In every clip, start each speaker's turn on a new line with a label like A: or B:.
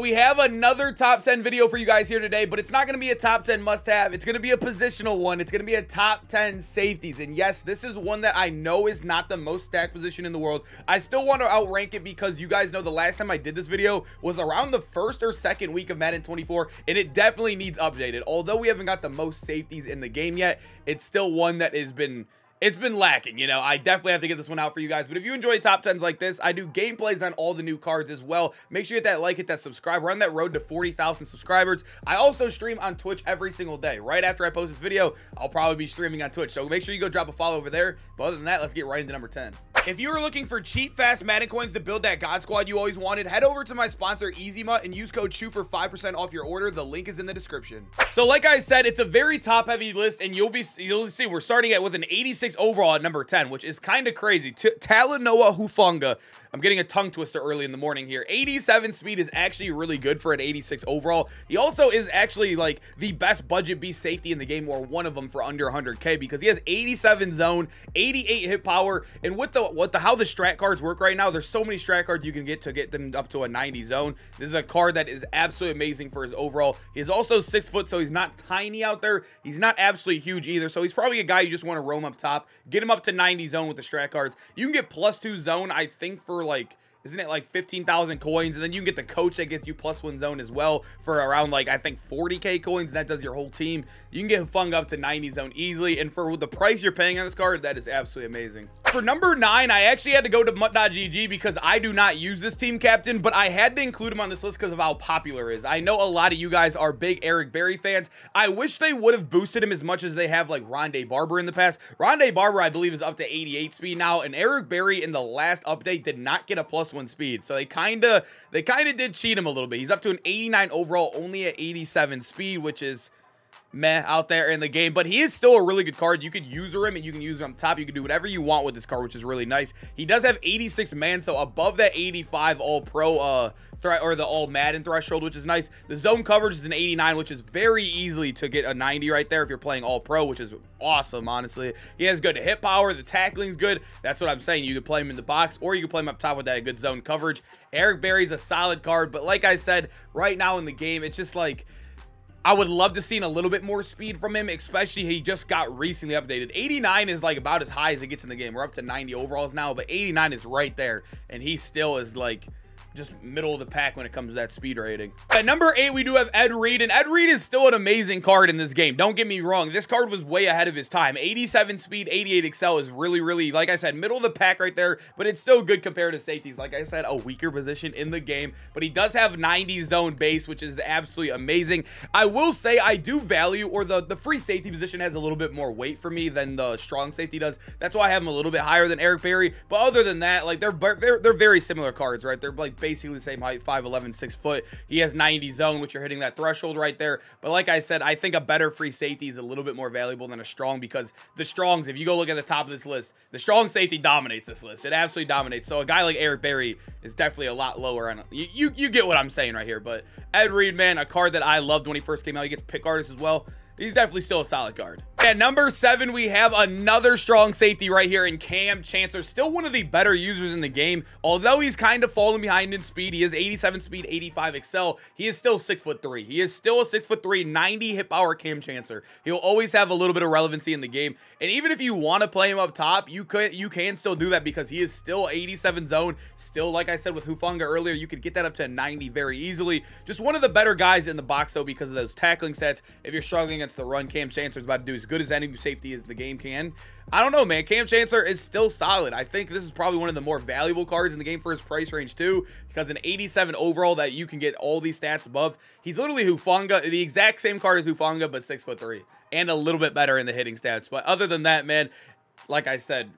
A: we have another top 10 video for you guys here today, but it's not going to be a top 10 must-have. It's going to be a positional one. It's going to be a top 10 safeties. And yes, this is one that I know is not the most stacked position in the world. I still want to outrank it because you guys know the last time I did this video was around the first or second week of Madden 24, and it definitely needs updated. Although we haven't got the most safeties in the game yet, it's still one that has been... it's been lacking, you know. I definitely have to get this one out for you guys. But if you enjoy top 10s like this, I do gameplays on all the new cards as well. Make sure you hit that like, hit that subscribe. We're on that road to 40,000 subscribers. I also stream on Twitch every single day. Right after I post this video, I'll probably be streaming on Twitch. So make sure you go drop a follow over there. But other than that, let's get right into number 10. If you are looking for cheap, fast Madden coins to build that God Squad you always wanted, head over to my sponsor, EasyMut, and use code SHOE for 5% off your order. The link is in the description. So like I said, it's a very top-heavy list, and you'll see we're starting with an 86 overall at number 10, which is kind of crazy. Talanoa Hufanga. I'm getting a tongue twister early in the morning here. 87 speed is actually really good for an 86 overall. He also is actually like the best budget B safety in the game, or one of them for under 100K, because he has 87 zone, 88 hit power, and with how the strat cards work right now, there's so many strat cards you can get them up to a 90 zone. This is a card that is absolutely amazing for his overall. He is also 6 foot, so he's not tiny out there. He's not absolutely huge either, so he's probably a guy you just want to roam up top, get him up to 90 zone with the strat cards. You can get +2 zone, I think, for like, isn't it like 15,000 coins? And then you can get the coach that gets you +1 zone as well for around, like, I think 40K coins. And that does your whole team. You can get Hufanga up to 90 zone easily. And for the price you're paying on this card, that is absolutely amazing. For number 9, I actually had to go to Mutt.gg because I do not use this team captain, but I had to include him on this list because of how popular it is. I know a lot of you guys are big Eric Berry fans. I wish they would have boosted him as much as they have like Rondé Barber in the past. Rondé Barber, I believe, is up to 88 speed now, and Eric Berry in the last update did not get a +1 speed, so they kind of did cheat him a little bit. He's up to an 89 overall, only at 87 speed, which is meh out there in the game, but he is still a really good card. You could user him, and you can use him on top. You can do whatever you want with this card, which is really nice. He does have 86 man, so above that 85 all pro or the all Madden threshold, which is nice. The zone coverage is an 89, which is very easily to get a 90 right there if you're playing all pro, which is awesome, honestly. He has good hit power. The tackling's good. That's what I'm saying. You could play him in the box, or you could play him up top with that good zone coverage. Eric Berry's a solid card, but like I said, right now in the game, it's just like, I would love to see a little bit more speed from him, especially he just got recently updated. 89 is like about as high as it gets in the game. We're up to 90 overalls now, but 89 is right there, and he still is like just middle of the pack when it comes to that speed rating. At number 8, we do have Ed Reed, and Ed Reed is still an amazing card in this game. Don't get me wrong. This card was way ahead of his time. 87 speed, 88 excel is really, like I said, middle of the pack right there, but it's still good compared to safeties. Like I said, a weaker position in the game, but he does have 90 zone base, which is absolutely amazing. I will say I do value, or the free safety position has a little bit more weight for me than the strong safety does. That's why I have him a little bit higher than Eric Berry, but other than that, like they're very similar cards, right? They're like basically the same height, 5'11", 6 foot. He has 90 zone, which you're hitting that threshold right there. But like I said, I think a better free safety is a little bit more valuable than a strong, because the strongs, if you go look at the top of this list, the strong safety dominates this list. It absolutely dominates. So a guy like Eric Berry is definitely a lot lower on you get what I'm saying right here. But Ed Reed, man, a card that I loved when he first came out. You get to pick artists as well. He's definitely still a solid card. At number 7, we have another strong safety right here in Cam Chancellor. Still one of the better users in the game. Although he's kind of falling behind in speed. He is 87 speed, 85 excel. He is still 6'3". He is still a 6'3", 90 hit power Cam Chancellor. He'll always have a little bit of relevancy in the game. And even if you want to play him up top, you can still do that, because he is still 87 zone. Still, like I said with Hufanga earlier, you could get that up to 90 very easily. Just one of the better guys in the box, though, because of those tackling stats. If you're struggling against the run, Cam Chancellor is about to do as good as any safety as the game can. I don't know, man. Cam Chancellor is still solid. I think this is probably one of the more valuable cards in the game for his price range too, because an 87 overall that you can get all these stats above. He's literally Hufanga, the exact same card as Hufanga, but 6'3", and a little bit better in the hitting stats. But other than that, man, like I said,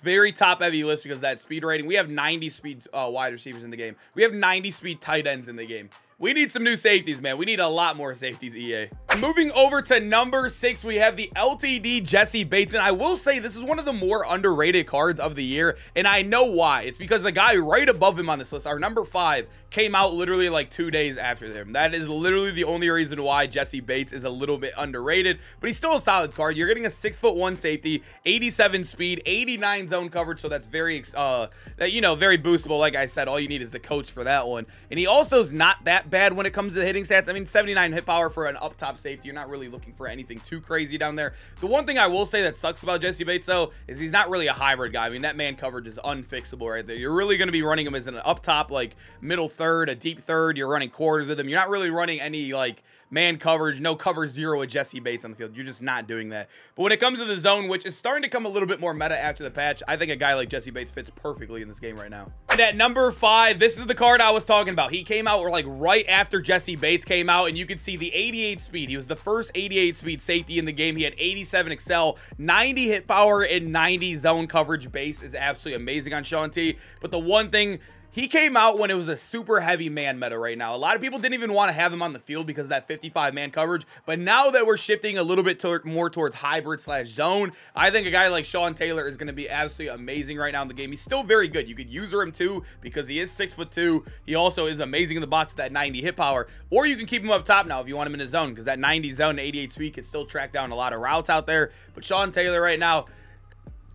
A: very top heavy list because of that speed rating. We have 90 speed wide receivers in the game. We have 90 speed tight ends in the game. We need some new safeties, man. We need a lot more safeties, EA. Moving over to number 6, we have the LTD Jesse Bates. And I will say this is one of the more underrated cards of the year. And I know why. It's because the guy right above him on this list, our number 5, came out literally like 2 days after him. That is literally the only reason why Jesse Bates is a little bit underrated. But he's still a solid card. You're getting a 6'1" safety, 87 speed, 89 zone coverage. So that's very, very boostable. Like I said, all you need is the coach for that one. And he also is not that bad when it comes to hitting stats. I mean, 79 hit power for an up top safety. You're not really looking for anything too crazy down there. The one thing I will say that sucks about Jessie Bates, though, is he's not really a hybrid guy. I mean, that man coverage is unfixable right there. You're really going to be running him as an up top, like middle third, a deep third. You're running quarters with him. You're not really running any like man coverage, no cover zero with Jessie Bates on the field. You're just not doing that. But when it comes to the zone, which is starting to come a little bit more meta after the patch, I think a guy like Jessie Bates fits perfectly in this game right now. And at number 5, this is the card I was talking about. He came out like right after Jessie Bates came out, and you can see the 88 speed. He was the first 88 speed safety in the game. He had 87 excel, 90 hit power, and 90 zone coverage base is absolutely amazing on Shawn T. But the one thing, he came out when it was a super heavy man meta right now. A lot of people didn't even want to have him on the field because of that 55 man coverage. But now that we're shifting a little bit more towards hybrid / zone, I think a guy like Shawn Taylor is going to be absolutely amazing right now in the game. He's still very good. You could user him too because he is 6'2". He also is amazing in the box with that 90 hit power. Or you can keep him up top now if you want him in his zone, because that 90 zone, 88 speed can still track down a lot of routes out there. But Shawn Taylor right now,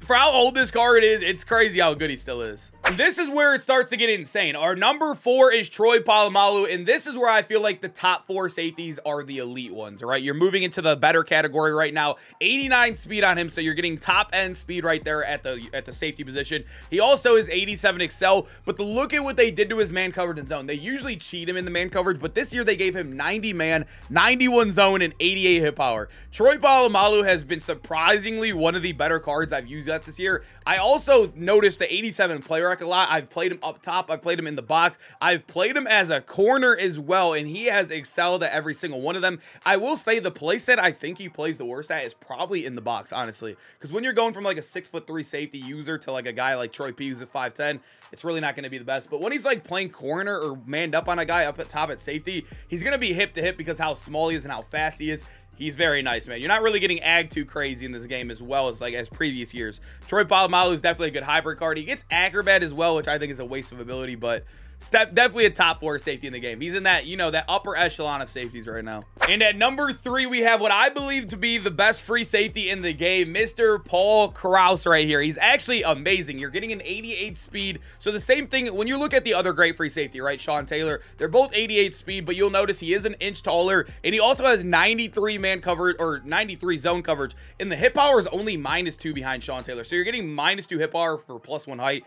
A: for how old this card is, it's crazy how good he still is. And this is where it starts to get insane. Our number 4 is Troy Polamalu, and this is where I feel like the top 4 safeties are the elite ones, right? You're moving into the better category right now. 89 speed on him, so you're getting top end speed right there at the safety position. He also is 87 excel, but look at what they did to his man coverage and zone. They usually cheat him in the man coverage, but this year they gave him 90 man, 91 zone, and 88 hit power. Troy Polamalu has been surprisingly one of the better cards I've used this year. I also noticed the 87 play rec a lot. I've played him up top. I've played him in the box. I've played him as a corner as well, and he has excelled at every single one of them. I will say the play set I think he plays the worst at is probably in the box, honestly, because when you're going from like a 6'3" safety user to like a guy like Troy P who's at 5'10", it's really not going to be the best. But when he's like playing corner or manned up on a guy up at top at safety, he's going to be hip to hip because how small he is and how fast he is. He's very nice, man. You're not really getting ag too crazy in this game as well as previous years. Troy Polamalu is definitely a good hybrid card. He gets acrobat as well, which I think is a waste of ability, but definitely a top 4 safety in the game. He's in that, you know, that upper echelon of safeties right now. And at number 3, we have what I believe to be the best free safety in the game, Mr. Paul Krause right here. He's actually amazing. You're getting an 88 speed. So the same thing when you look at the other great free safety, right? Shawn Taylor, they're both 88 speed, but you'll notice he is an inch taller, and he also has 93 man coverage or 93 zone coverage. And the hit power is only -2 behind Shawn Taylor. So you're getting -2 hit power for +1 height.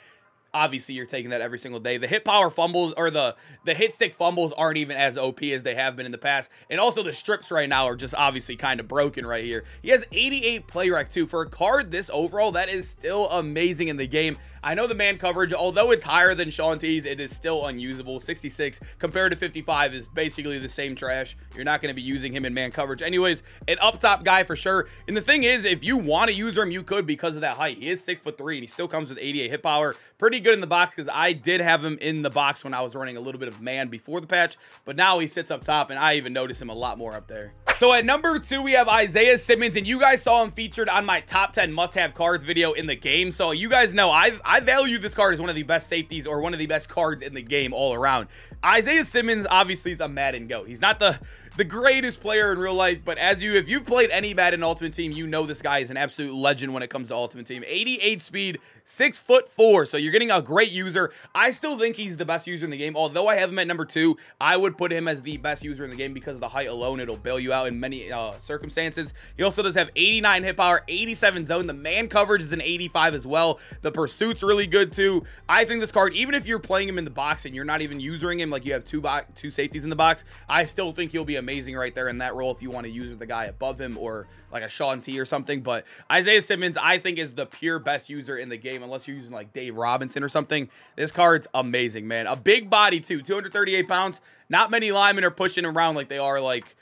A: Obviously, you're taking that every single day. The hit power fumbles or the hit stick fumbles aren't even as OP as they have been in the past. And also the strips right now are just obviously kind of broken right here. He has 88 play rec too. For a card this overall, that is still amazing in the game. I know the man coverage, although it's higher than Shawn T's, it is still unusable. 66 compared to 55 is basically the same trash. You're not going to be using him in man coverage anyways. An up top guy for sure. And the thing is, if you want to use him, you could because of that height. He is 6'3" and he still comes with 88 hit power. Pretty good in the box because I did have him in the box when I was running a little bit of man before the patch, but now he sits up top and I even notice him a lot more up there. So at number 2, we have Isaiah Simmons, and you guys saw him featured on my top 10 must-have cards video in the game. So you guys know I value this card as one of the best safeties or one of the best cards in the game all around. Isaiah Simmons obviously is a Madden GOAT. He's not the greatest player in real life, but if you've played any Madden Ultimate Team, you know this guy is an absolute legend when it comes to Ultimate Team. 88 speed, 6'4", so you're getting a great user. I still think he's the best user in the game. Although I have him at number 2, I would put him as the best user in the game because of the height alone. It'll bail you out in many circumstances. He also does have 89 hit power, 87 zone. The man coverage is an 85 as well. The pursuit's really good too. I think this card, even if you're playing him in the box and you're not even using him, like you have two safeties in the box, I still think he'll be amazing right there in that role if you want to use the guy above him or like a Shawn T or something. But Isaiah Simmons, I think, is the pure best user in the game, unless you're using like Dave Robinson or something. This card's amazing, man. A big body too, 238 pounds. Not many linemen are pushing around like they are like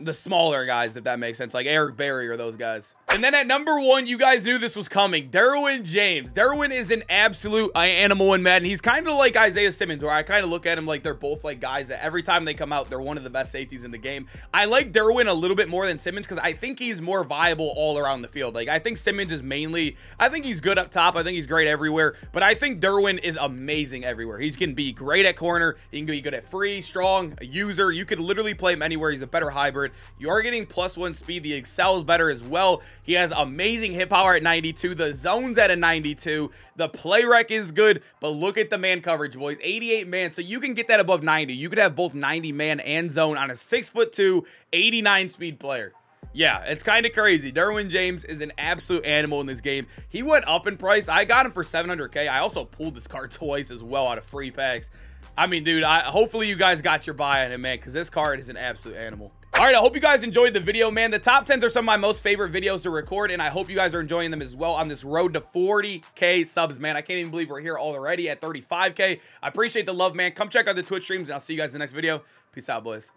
A: the smaller guys, if that makes sense, like Eric Berry or those guys. And then at number 1, you guys knew this was coming. Derwin James. Derwin is an absolute animal in Madden. He's kind of like Isaiah Simmons, where I kind of look at him like they're both like guys that every time they come out, they're one of the best safeties in the game. I like Derwin a little bit more than Simmons because I think he's more viable all around the field. Like, I think Simmons is mainly, I think he's good up top. I think he's great everywhere, but I think Derwin is amazing everywhere. He can be great at corner. He can be good at free, strong, a user. You could literally play him anywhere. He's a better hybrid. You are getting +1 speed. The excel is better as well. He has amazing hit power at 92. The zone's at a 92. The play rec is good, but look at the man coverage, boys. 88 man, so you can get that above 90. You could have both 90 man and zone on a 6'2", 89 speed player. Yeah, it's kind of crazy. Derwin James is an absolute animal in this game. He went up in price. I got him for 700K. I also pulled this card twice as well out of free packs. I mean, dude, hopefully you guys got your buy on him, man, because this card is an absolute animal. All right, I hope you guys enjoyed the video, man. The top 10s are some of my most favorite videos to record, and I hope you guys are enjoying them as well on this road to 40K subs, man. I can't even believe we're here already at 35K. I appreciate the love, man. Come check out the Twitch streams, and I'll see you guys in the next video. Peace out, boys.